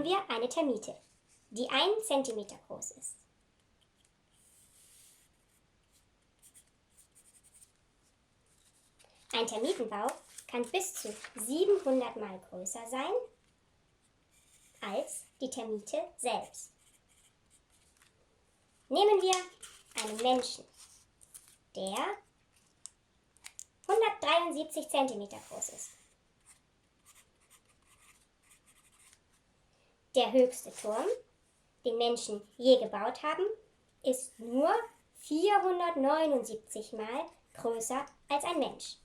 haben wir eine Termite, die 1 Zentimeter groß ist. Ein Termitenbau kann bis zu 700 Mal größer sein als die Termite selbst. Nehmen wir einen Menschen, der 173 cm groß ist. Der höchste Turm, den Menschen je gebaut haben, ist nur 479 Mal größer als ein Mensch.